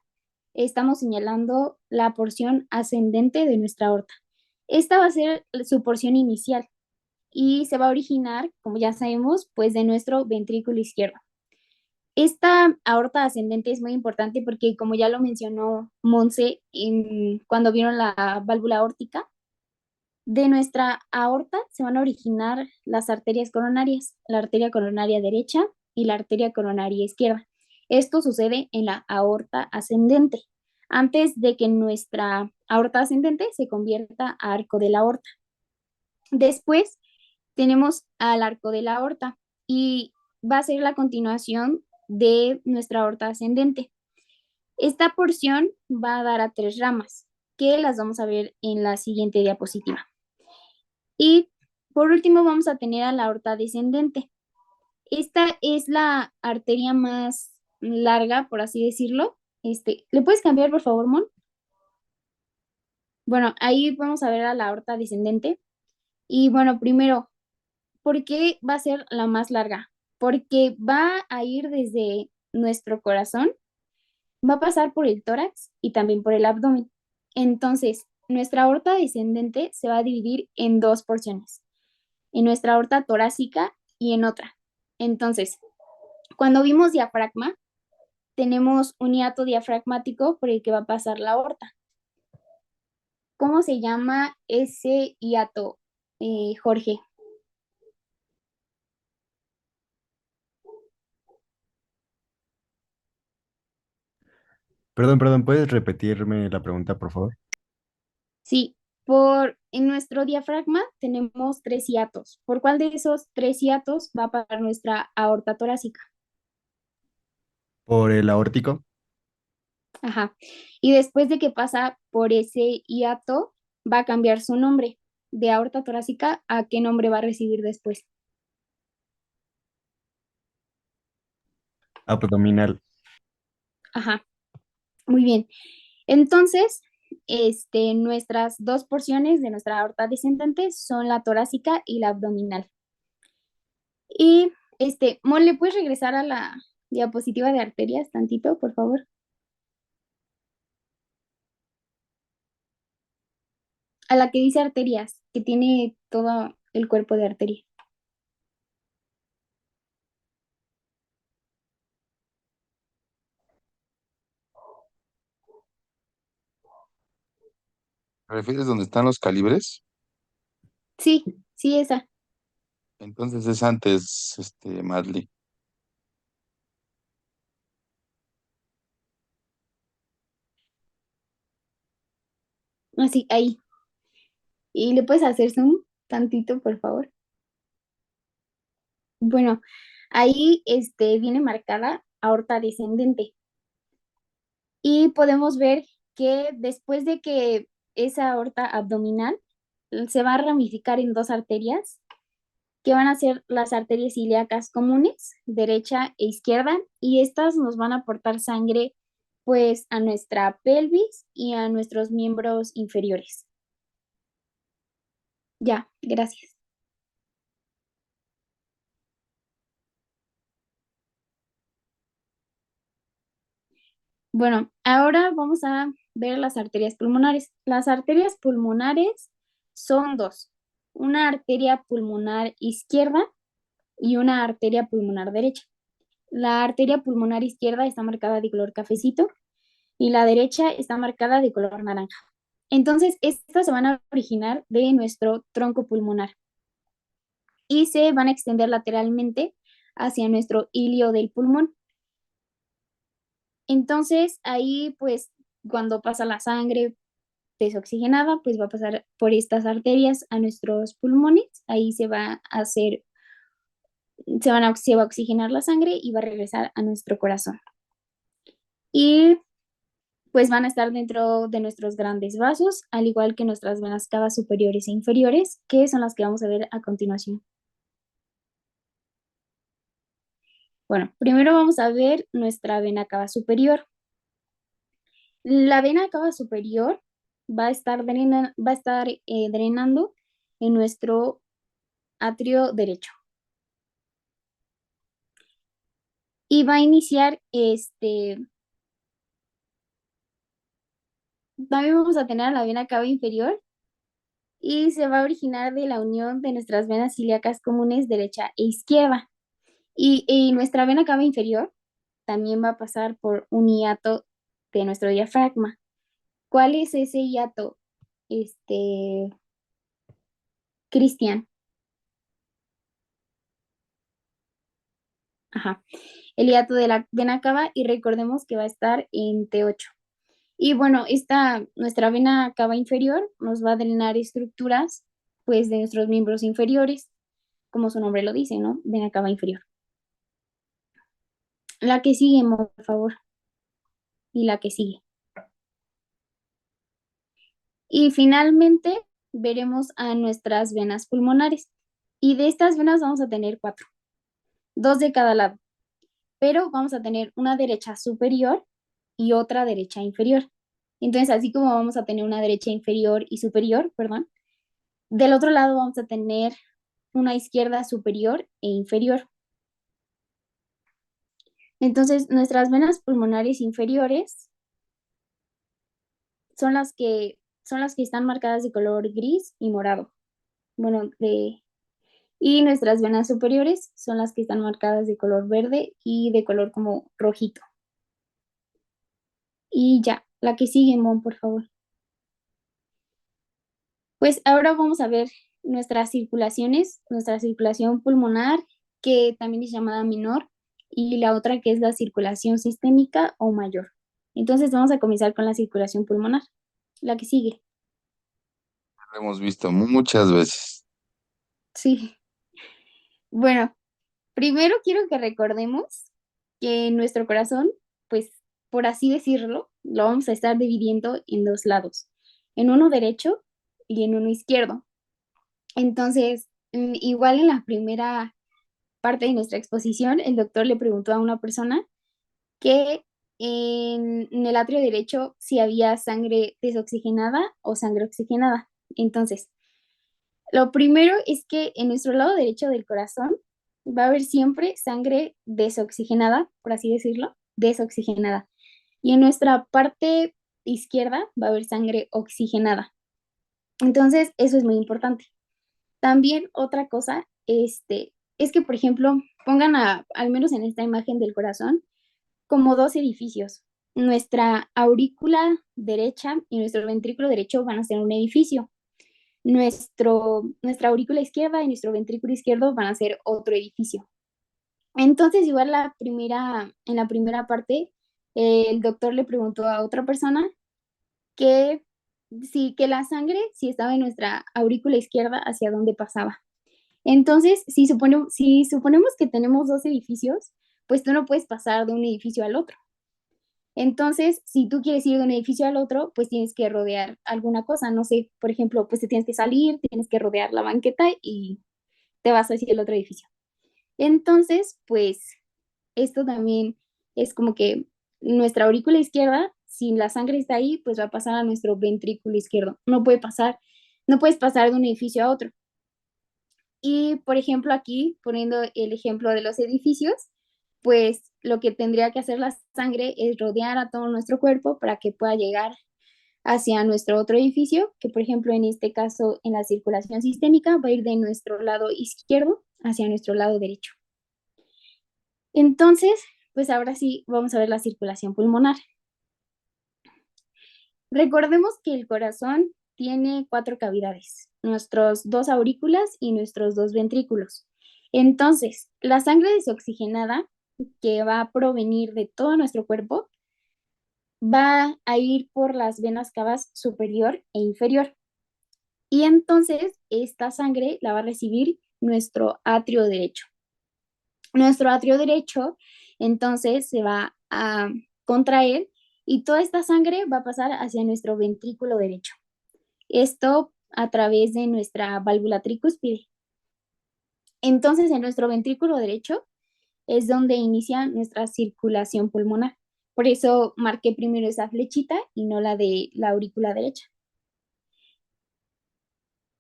estamos señalando la porción ascendente de nuestra aorta. Esta va a ser su porción inicial y se va a originar, como ya sabemos, pues de nuestro ventrículo izquierdo. Esta aorta ascendente es muy importante porque, como ya lo mencionó Monse cuando vieron la válvula aórtica, de nuestra aorta se van a originar las arterias coronarias, la arteria coronaria derecha y la arteria coronaria izquierda. Esto sucede en la aorta ascendente, antes de que nuestra aorta ascendente se convierta a arco de la aorta. Después tenemos al arco de la aorta y va a ser la continuación de nuestra aorta ascendente. Esta porción va a dar a 3 ramas, que las vamos a ver en la siguiente diapositiva. Y por último vamos a tener a la aorta descendente. Esta es la arteria más larga, por así decirlo. ¿Le puedes cambiar, por favor, Mon? Bueno, ahí vamos a ver a la aorta descendente. Y bueno, primero, ¿por qué va a ser la más larga? Porque va a ir desde nuestro corazón, va a pasar por el tórax y también por el abdomen. Entonces, nuestra aorta descendente se va a dividir en 2 porciones, en nuestra aorta torácica y en otra. Entonces, cuando vimos diafragma, tenemos un hiato diafragmático por el que va a pasar la aorta. ¿Cómo se llama ese hiato, Jorge? Perdón, ¿puedes repetirme la pregunta, por favor? Sí, en nuestro diafragma tenemos tres hiatos. ¿Por cuál de esos tres hiatos va a parar nuestra aorta torácica? ¿Por el aórtico? Ajá. Y después de que pasa por ese hiato, va a cambiar su nombre de aorta torácica a qué nombre va a recibir después. Abdominal. Ajá. Muy bien. Entonces, nuestras dos porciones de nuestra aorta descendente son la torácica y la abdominal. Y, Mon, ¿le puedes regresar a la diapositiva de arterias tantito, por favor? A la que dice arterias, que tiene todo el cuerpo de arteria. ¿Te refieres donde están los calibres? Sí, sí, esa. Entonces es antes, Madly. Así, ahí. ¿Y le puedes hacer zoom tantito, por favor? Bueno, ahí viene marcada aorta descendente. Y podemos ver que después de que esa aorta abdominal se va a ramificar en dos arterias, que van a ser las arterias ilíacas comunes, derecha e izquierda, y estas nos van a aportar sangre pues a nuestra pelvis y a nuestros miembros inferiores. Ya, gracias. Bueno, ahora vamos a ver las arterias pulmonares. Las arterias pulmonares son dos, una arteria pulmonar izquierda y una arteria pulmonar derecha. La arteria pulmonar izquierda está marcada de color cafecito y la derecha está marcada de color naranja. Entonces, estas se van a originar de nuestro tronco pulmonar y se van a extender lateralmente hacia nuestro hilio del pulmón. Entonces, ahí, pues, cuando pasa la sangre desoxigenada, pues va a pasar por estas arterias a nuestros pulmones. Ahí se va a oxigenar la sangre y va a regresar a nuestro corazón. Y pues van a estar dentro de nuestros grandes vasos, al igual que nuestras venas cavas superiores e inferiores, que son las que vamos a ver a continuación. Bueno, primero vamos a ver nuestra vena cava superior. La vena cava superior va a estar, drenando en nuestro atrio derecho. Y va a iniciar, también vamos a tener la vena cava inferior y se va a originar de la unión de nuestras venas ilíacas comunes derecha e izquierda. Y nuestra vena cava inferior también va a pasar por un hiato de nuestro diafragma. ¿Cuál es ese hiato, Cristian? Ajá. El hiato de la vena cava y recordemos que va a estar en T8. Y bueno, nuestra vena cava inferior nos va a drenar estructuras pues de nuestros miembros inferiores, como su nombre lo dice, ¿no? Vena cava inferior. La que sigue, por favor. Y la que sigue. Y finalmente veremos a nuestras venas pulmonares. Y de estas venas vamos a tener cuatro, dos de cada lado. Pero vamos a tener una derecha superior y otra derecha inferior. Entonces, así como vamos a tener una derecha inferior y superior, perdón, del otro lado vamos a tener una izquierda superior e inferior. Entonces, nuestras venas pulmonares inferiores son las que están marcadas de color gris y morado. Bueno, y nuestras venas superiores son las que están marcadas de color verde y de color como rojito. Y ya, la que sigue, Mon, por favor. Pues ahora vamos a ver nuestras circulaciones, nuestra circulación pulmonar, que también es llamada menor, y la otra que es la circulación sistémica o mayor. Entonces vamos a comenzar con la circulación pulmonar, la que sigue. Lo hemos visto muchas veces. Sí. Bueno, primero quiero que recordemos que nuestro corazón, pues por así decirlo, lo vamos a estar dividiendo en dos lados, en uno derecho y en uno izquierdo. Entonces, igual en la primera parte de nuestra exposición, el doctor le preguntó a una persona que en el atrio derecho si había sangre desoxigenada o sangre oxigenada. Entonces, lo primero es que en nuestro lado derecho del corazón va a haber siempre sangre desoxigenada, por así decirlo, desoxigenada. Y en nuestra parte izquierda va a haber sangre oxigenada. Entonces, eso es muy importante. También otra cosa, es que, por ejemplo, pongan al menos en esta imagen del corazón, como dos edificios. Nuestra aurícula derecha y nuestro ventrículo derecho van a ser un edificio. Nuestra aurícula izquierda y nuestro ventrículo izquierdo van a ser otro edificio. Entonces, igual en la primera parte, el doctor le preguntó a otra persona que que la sangre, si estaba en nuestra aurícula izquierda, hacia dónde pasaba. Entonces, si suponemos que tenemos dos edificios, pues tú no puedes pasar de un edificio al otro. Entonces, si tú quieres ir de un edificio al otro, pues tienes que rodear alguna cosa, no sé, por ejemplo, pues te tienes que salir, tienes que rodear la banqueta y te vas hacia el otro edificio. Entonces, pues esto también es como que nuestra aurícula izquierda, si la sangre está ahí, pues va a pasar a nuestro ventrículo izquierdo. No puedes pasar de un edificio a otro. Y, por ejemplo, aquí, poniendo el ejemplo de los edificios, pues lo que tendría que hacer la sangre es rodear a todo nuestro cuerpo para que pueda llegar hacia nuestro otro edificio, que por ejemplo en este caso en la circulación sistémica va a ir de nuestro lado izquierdo hacia nuestro lado derecho. Entonces, pues ahora sí vamos a ver la circulación pulmonar. Recordemos que el corazón tiene 4 cavidades, nuestros 2 aurículas y nuestros 2 ventrículos. Entonces, la sangre desoxigenada que va a provenir de todo nuestro cuerpo va a ir por las venas cavas superior e inferior. Y entonces esta sangre la va a recibir nuestro atrio derecho. Nuestro atrio derecho entonces se va a contraer y toda esta sangre va a pasar hacia nuestro ventrículo derecho. Esto a través de nuestra válvula tricúspide. Entonces, en nuestro ventrículo derecho es donde inicia nuestra circulación pulmonar. Por eso marqué primero esa flechita y no la de la aurícula derecha.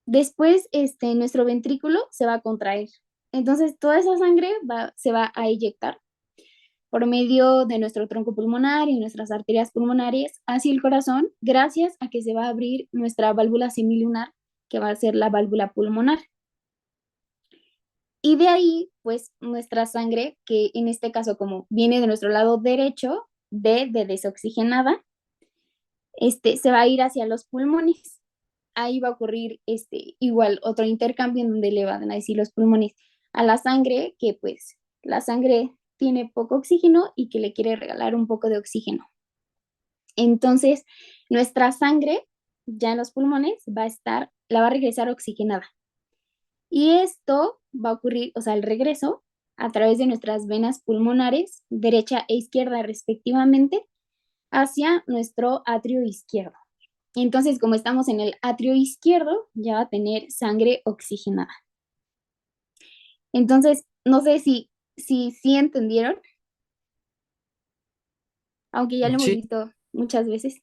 Después, nuestro ventrículo se va a contraer. Entonces, toda esa sangre se va a eyectar por medio de nuestro tronco pulmonar y nuestras arterias pulmonares hacia el corazón, gracias a que se va a abrir nuestra válvula semilunar, que va a ser la válvula pulmonar. Y de ahí, pues, nuestra sangre, que en este caso, como viene de nuestro lado derecho, de desoxigenada, se va a ir hacia los pulmones. Ahí va a ocurrir igual otro intercambio en donde le van a decir los pulmones a la sangre que pues la sangre tiene poco oxígeno y que le quiere regalar un poco de oxígeno. Entonces, nuestra sangre ya en los pulmones la va a regresar oxigenada. Y esto va a ocurrir, o sea, el regreso a través de nuestras venas pulmonares, derecha e izquierda respectivamente, hacia nuestro atrio izquierdo. Entonces, como estamos en el atrio izquierdo, ya va a tener sangre oxigenada. Entonces, no sé si entendieron, aunque ya lo hemos Sí, visto muchas veces.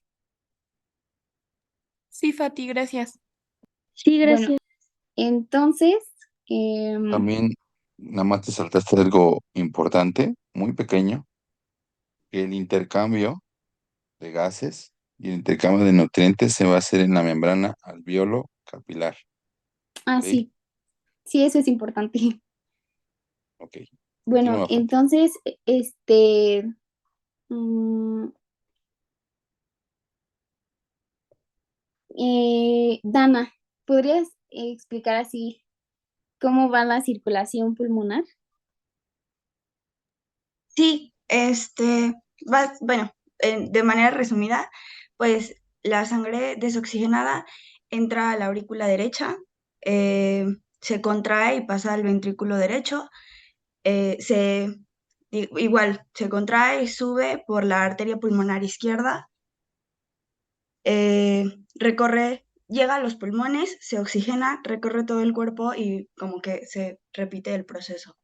Sí, Fati, gracias. Sí, Bueno, gracias. entonces, También, nada más te saltaste algo importante, muy pequeño, que el intercambio de gases y el intercambio de nutrientes se va a hacer en la membrana alveolo capilar. ¿Ok? sí, eso es importante. Ok. Bueno, Continúa, Fati. entonces, mm, Dana, ¿podrías explicar así cómo va la circulación pulmonar? Sí, bueno, de manera resumida, pues la sangre desoxigenada entra a la aurícula derecha, se contrae y pasa al ventrículo derecho, eh, se, igual se contrae y sube por la arteria pulmonar izquierda, llega a los pulmones, se oxigena, recorre todo el cuerpo y como que se repite el proceso.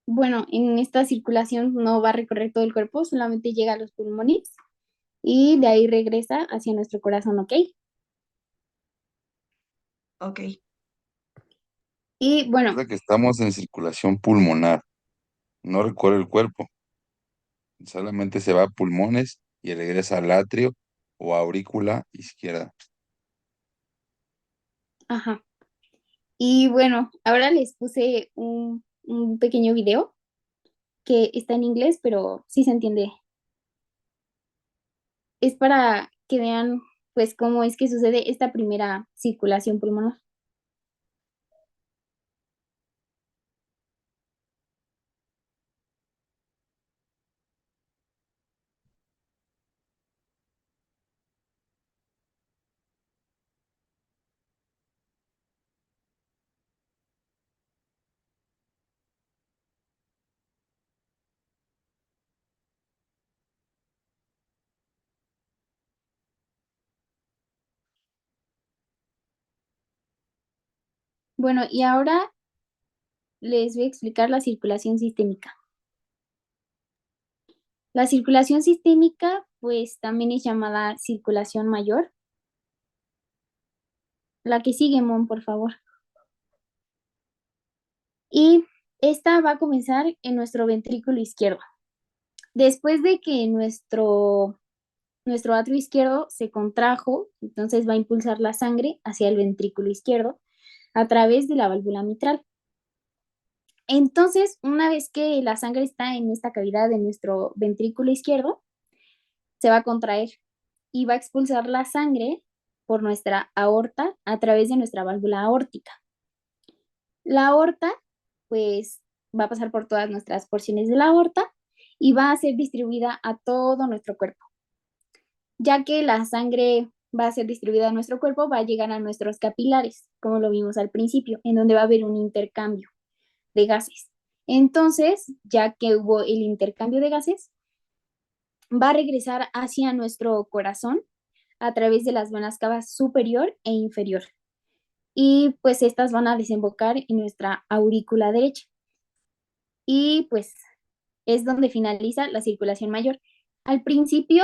Bueno, en esta circulación no va a recorrer todo el cuerpo, solamente llega a los pulmones y de ahí regresa hacia nuestro corazón, ¿ok? Ok. Y bueno, Recuerda que estamos en circulación pulmonar, no recorre el cuerpo, solamente se va a pulmones y regresa al atrio o aurícula izquierda. ajá. Y bueno, ahora les puse un pequeño video que está en inglés, pero sí se entiende. Es para que vean pues cómo es que sucede esta primera circulación pulmonar. Bueno, y ahora les voy a explicar la circulación sistémica. La circulación sistémica, pues también es llamada circulación mayor. La que sigue, Mon, por favor. Y esta va a comenzar en nuestro ventrículo izquierdo. Después de que nuestro atrio izquierdo se contrajo, entonces va a impulsar la sangre hacia el ventrículo izquierdo a través de la válvula mitral. Entonces, una vez que la sangre está en esta cavidad de nuestro ventrículo izquierdo, se va a contraer y va a expulsar la sangre por nuestra aorta a través de nuestra válvula aórtica. La aorta, pues, va a pasar por todas nuestras porciones de la aorta y va a ser distribuida a todo nuestro cuerpo. Ya que la sangre va a ser distribuida a nuestro cuerpo, va a llegar a nuestros capilares, como lo vimos al principio, en donde va a haber un intercambio de gases. Entonces, ya que hubo el intercambio de gases, va a regresar hacia nuestro corazón a través de las venas cavas superior e inferior. Y pues estas van a desembocar en nuestra aurícula derecha. Y pues es donde finaliza la circulación mayor. Al principio,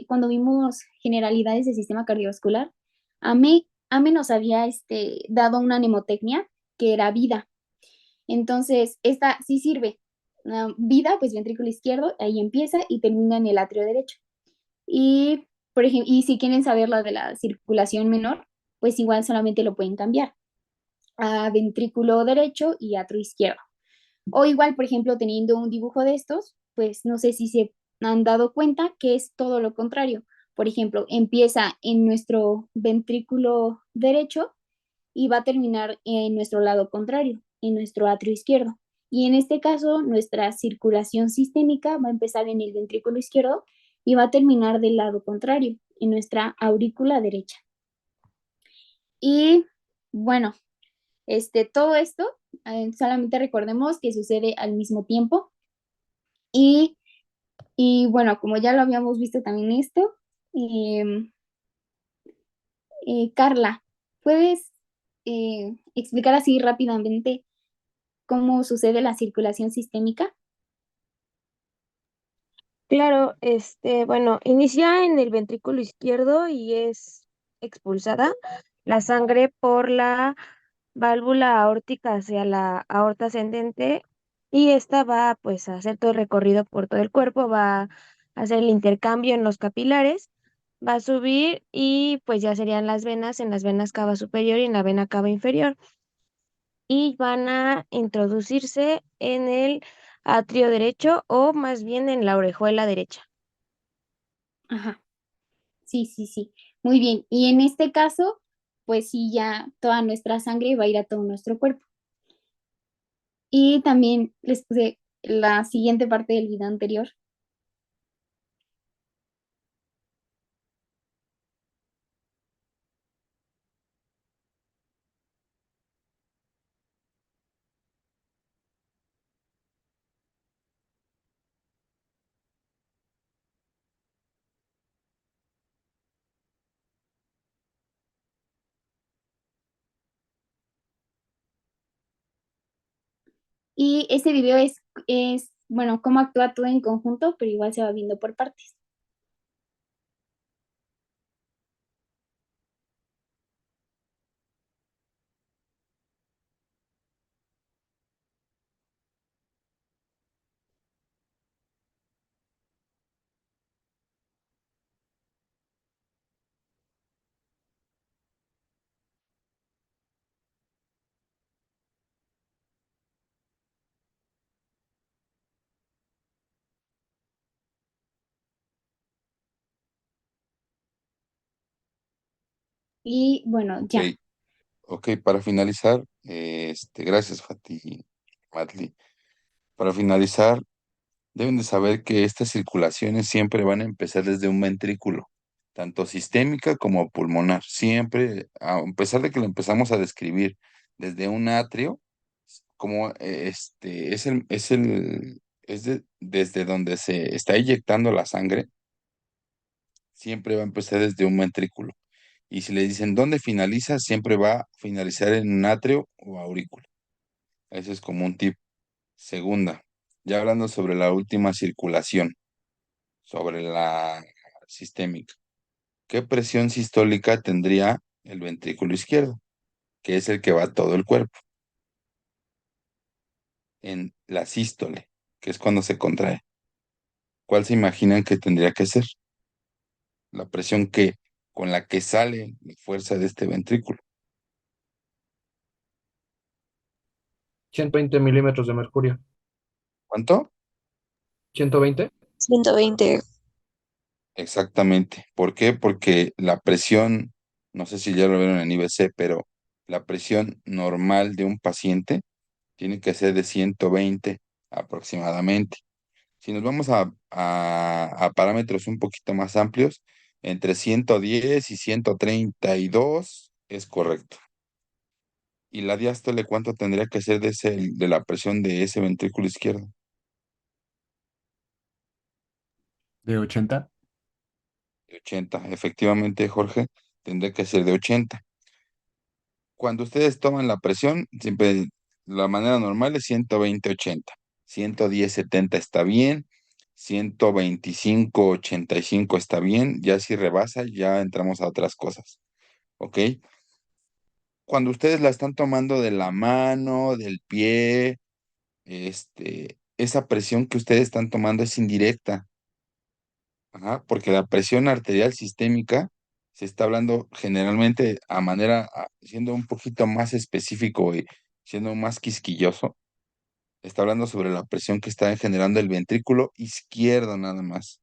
cuando vimos generalidades del sistema cardiovascular, AME nos había dado una mnemotecnia que era vida. Entonces, esta sí sirve. Vida, pues ventrículo izquierdo, ahí empieza y termina en el atrio derecho. Y, por ejemplo, y si quieren saber la de la circulación menor, pues igual solamente lo pueden cambiar a ventrículo derecho y atrio izquierdo. O igual, por ejemplo, teniendo un dibujo de estos, pues no sé si se han dado cuenta que es todo lo contrario. Por ejemplo, empieza en nuestro ventrículo derecho y va a terminar en nuestro lado contrario, en nuestro atrio izquierdo. Y en este caso, nuestra circulación sistémica va a empezar en el ventrículo izquierdo y va a terminar del lado contrario, en nuestra aurícula derecha. Y bueno, todo esto, solamente recordemos que sucede al mismo tiempo. Y, bueno, como ya lo habíamos visto también esto, Carla, ¿puedes explicar así rápidamente cómo sucede la circulación sistémica? Claro, bueno, inicia en el ventrículo izquierdo y es expulsada la sangre por la válvula aórtica hacia la aorta ascendente y esta va pues a hacer todo el recorrido por todo el cuerpo, va a hacer el intercambio en los capilares, va a subir y pues ya serían las venas en las venas cava superior y en la vena cava inferior y van a introducirse en el atrio derecho o más bien en la orejuela derecha. Ajá. Sí, sí, sí. Muy bien. Y en este caso, pues sí, ya toda nuestra sangre va a ir a todo nuestro cuerpo. Y también les puse la siguiente parte del video anterior. Y ese video bueno, cómo actúa todo en conjunto, pero igual se va viendo por partes. Y bueno, Ok, ya. ok, para finalizar, gracias, Matli. Para finalizar, deben de saber que estas circulaciones siempre van a empezar desde un ventrículo, tanto sistémica como pulmonar. Siempre, a pesar de que lo empezamos a describir desde un atrio, como desde donde se está eyectando la sangre, siempre va a empezar desde un ventrículo. Y si le dicen dónde finaliza, siempre va a finalizar en un atrio o aurícula. Ese es como un tip. Segunda, ya hablando sobre la última circulación, sobre la sistémica. ¿Qué presión sistólica tendría el ventrículo izquierdo, que es el que va a todo el cuerpo? En la sístole, que es cuando se contrae. ¿Cuál se imaginan que tendría que ser? La presión con la que sale la fuerza de este ventrículo. 120 milímetros de mercurio. ¿Cuánto? 120. 120. Exactamente. ¿Por qué? Porque la presión, no sé si ya lo vieron en IBC, pero la presión normal de un paciente tiene que ser de 120 aproximadamente. Si nos vamos a parámetros un poquito más amplios, entre 110 y 132 es correcto. ¿Y la diástole cuánto tendría que ser de la presión de ese ventrículo izquierdo? ¿De 80? De 80. Efectivamente, Jorge, tendría que ser de 80. Cuando ustedes toman la presión, siempre la manera normal es 120/80. 110/70 está bien. 125/85 está bien. Ya si rebasa, ya entramos a otras cosas. ¿Ok? Cuando ustedes la están tomando de la mano, del pie, esa presión que ustedes están tomando es indirecta. Ajá, porque la presión arterial sistémica se está hablando generalmente siendo un poquito más específico y siendo más quisquilloso, está hablando sobre la presión que está generando el ventrículo izquierdo nada más.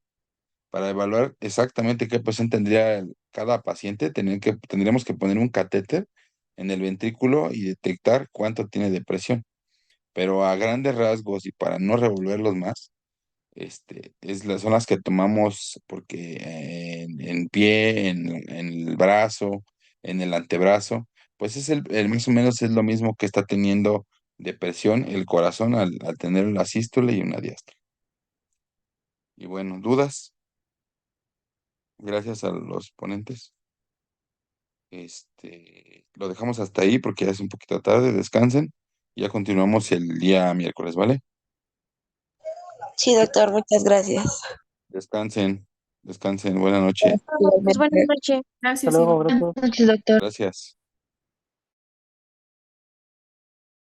Para evaluar exactamente qué presión tendría cada paciente, tendríamos que poner un catéter en el ventrículo y detectar cuánto tiene de presión. Pero a grandes rasgos y para no revolverlos más, son las que tomamos porque en pie, en el brazo, en el antebrazo, pues más o menos es lo mismo que está teniendo de presión el corazón al tener una sístole y una diástole. Y bueno, ¿dudas? Gracias a los ponentes. Lo dejamos hasta ahí porque ya es un poquito tarde, descansen. Ya continuamos el día miércoles, ¿vale? Sí, doctor, muchas gracias. Descansen, descansen, buena noche. Pues buenas Igualmente. noches. Gracias, igual. Buenas noches, doctor. Gracias.